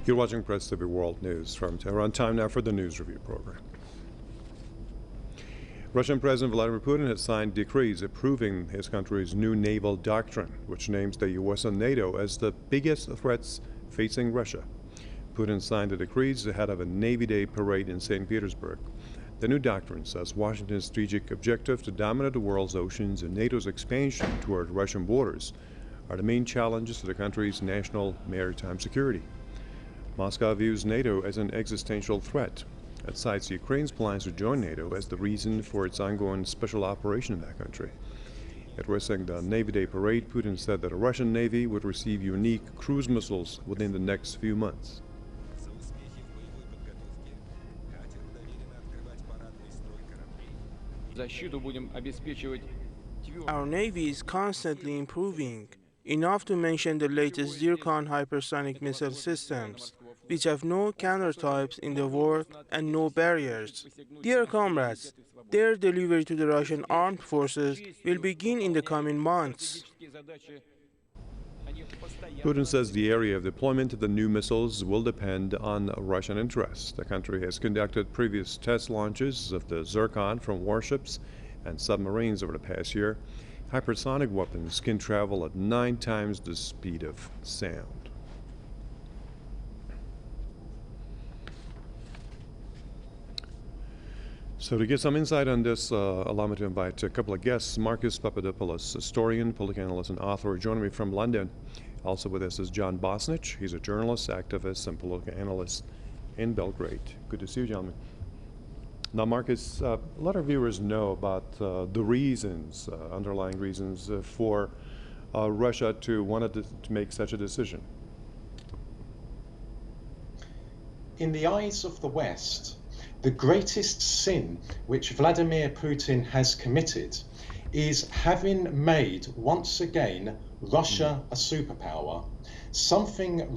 You're watching Press TV World News from Tehran. Time now for the News Review program. Russian President Vladimir Putin has signed decrees approving his country's new naval doctrine, which names the U.S. and NATO as the biggest threats facing Russia. Putin signed the decrees ahead of a Navy Day parade in St. Petersburg. The new doctrine says Washington's strategic objective to dominate the world's oceans and NATO's expansion toward Russian borders are the main challenges to the country's national maritime security. Moscow views NATO as an existential threat. It cites Ukraine's plans to join NATO as the reason for its ongoing special operation in that country. Addressing the Navy Day parade, Putin said that the Russian Navy would receive unique cruise missiles within the next few months. Our Navy is constantly improving, enough to mention the latest Zircon hypersonic missile systems, which have no countertypes in the world and no barriers. Dear comrades, their delivery to the Russian armed forces will begin in the coming months. Putin says the area of deployment of the new missiles will depend on Russian interests. The country has conducted previous test launches of the Zircon from warships and submarines over the past year. Hypersonic weapons can travel at 9 times the speed of sound. So to get some insight on this, allow me to invite a couple of guests. Marcus Papadopoulos, historian, political analyst, and author, joining me from London. Also with us is John Bosnich. He's a journalist, activist, and political analyst in Belgrade. Good to see you, gentlemen. Now, Marcus, a lot of viewers know about the reasons, underlying reasons for Russia to want to make such a decision. In the eyes of the West, the greatest sin which Vladimir Putin has committed is having made once again Russia a superpower, something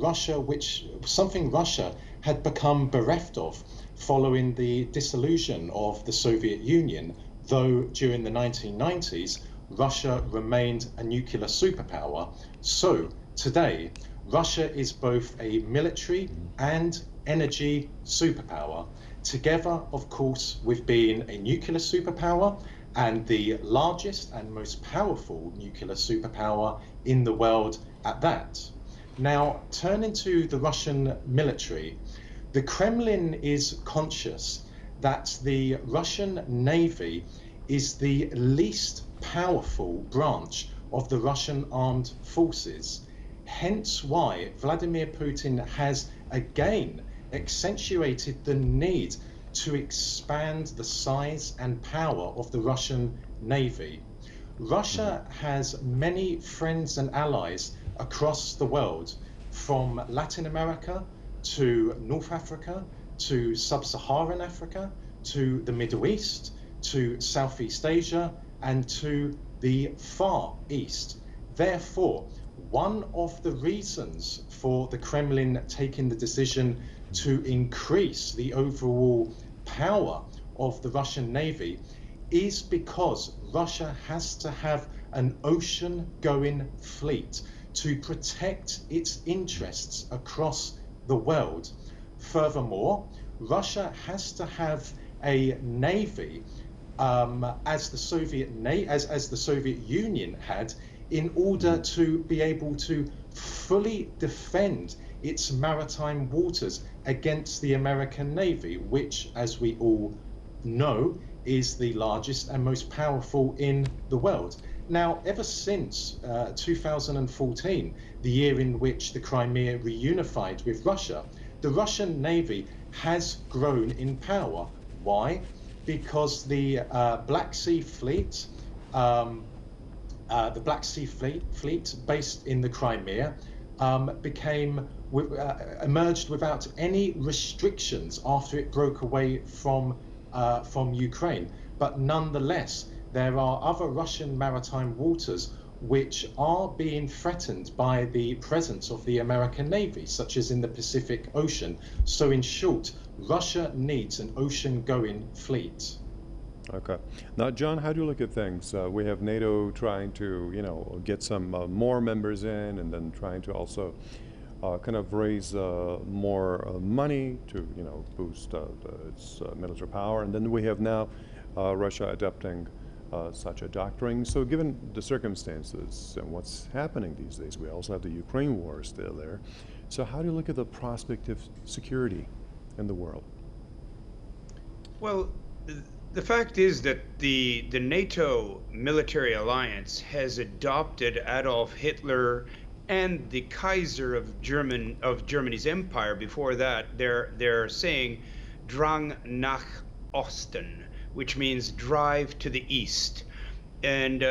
Russia had become bereft of following the dissolution of the Soviet Union, though during the 1990s Russia remained a nuclear superpower. So today Russia is both a military and energy superpower, together of course with being a nuclear superpower and the largest and most powerful nuclear superpower in the world at that. Now, turning to the Russian military, the Kremlin is conscious that the Russian Navy is the least powerful branch of the Russian armed forces, hence why Vladimir Putin has again accentuated the need to expand the size and power of the Russian Navy. Russia has many friends and allies across the world, from Latin America to North Africa, to Sub-Saharan Africa, to the Middle East, to Southeast Asia, and to the Far East. Therefore, one of the reasons for the Kremlin taking the decision to increase the overall power of the Russian Navy is because Russia has to have an ocean-going fleet to protect its interests across the world. Furthermore, Russia has to have a navy as the Soviet Union had, in order to be able to fully defend its maritime waters against the American Navy, which, as we all know, is the largest and most powerful in the world. Now, ever since 2014, the year in which the Crimea reunified with Russia, the Russian Navy has grown in power. Why? Because the Black Sea Fleet, fleet based in the Crimea, emerged without any restrictions after it broke away from Ukraine. But nonetheless, there are other Russian maritime waters which are being threatened by the presence of the American Navy, such as in the Pacific Ocean. So in short, Russia needs an ocean-going fleet. Okay. Now, John, how do you look at things? We have NATO trying to, get some more members in, and then trying to also kind of raise more money to, boost its military power. And then we have now Russia adopting such a doctrine. So given the circumstances and what's happening these days, we also have the Ukraine war still there. So how do you look at the prospect of security in the world? Well, the fact is that the NATO military alliance has adopted Adolf Hitler and the Kaiser of Germany's empire. Before that, they're saying Drang nach Osten, which means drive to the east. And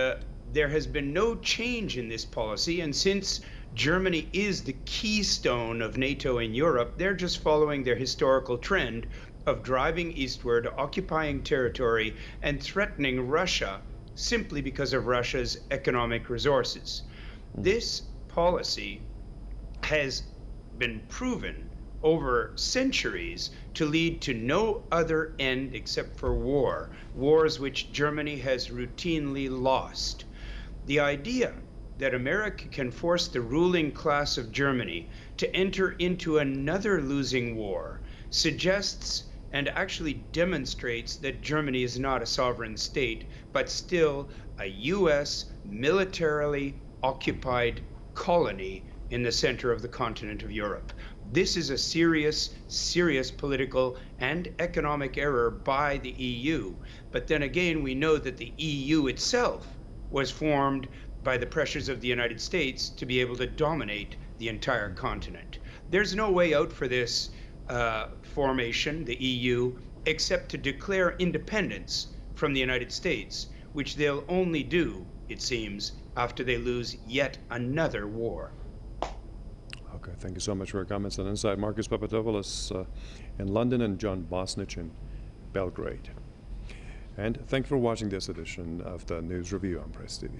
there has been no change in this policy. And since Germany is the keystone of NATO in Europe, they're just following their historical trend of driving eastward, occupying territory, and threatening Russia simply because of Russia's economic resources. This policy has been proven over centuries to lead to no other end except for war, wars which Germany has routinely lost. The idea that America can force the ruling class of Germany to enter into another losing war suggests and actually demonstrates that Germany is not a sovereign state, but still a US militarily occupied colony in the center of the continent of Europe. This is a serious, serious political and economic error by the EU. But then again, we know that the EU itself was formed by the pressures of the United States to be able to dominate the entire continent. There's no way out for this formation, the EU, except to declare independence from the United States, which they'll only do, it seems, after they lose yet another war. Okay, thank you so much for your comments on Inside. Marcus Papadopoulos in London and John Bosnich in Belgrade. And thank you for watching this edition of the News Review on Press TV.